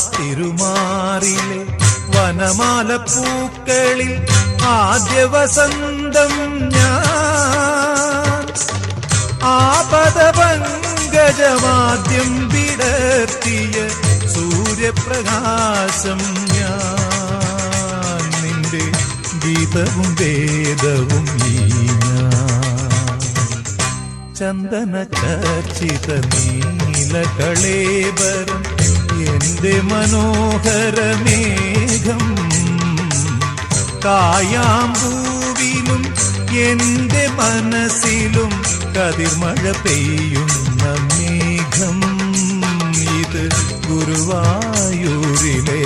തിരുമാറിലെ വനമാല പൂക്കളിൽ ആദ്യ വസന്തം ഞാൻ ആപദപങ്കജമാദ്യം വിടർത്തിയ സൂര്യപ്രകാശം ഞാൻ നിന്റെ ഗീതവും വേദവും ഈ ചന്ദന ചർച്ചിത നീലകളേബരം എന്റെ മനോഹരമേഘം കായാമ്പൂവിലും എന്റെ മനസ്സിലും കതിർമഴ പെയ്യുന്ന മേഘം ഇത് ഗുരുവായൂരിലെ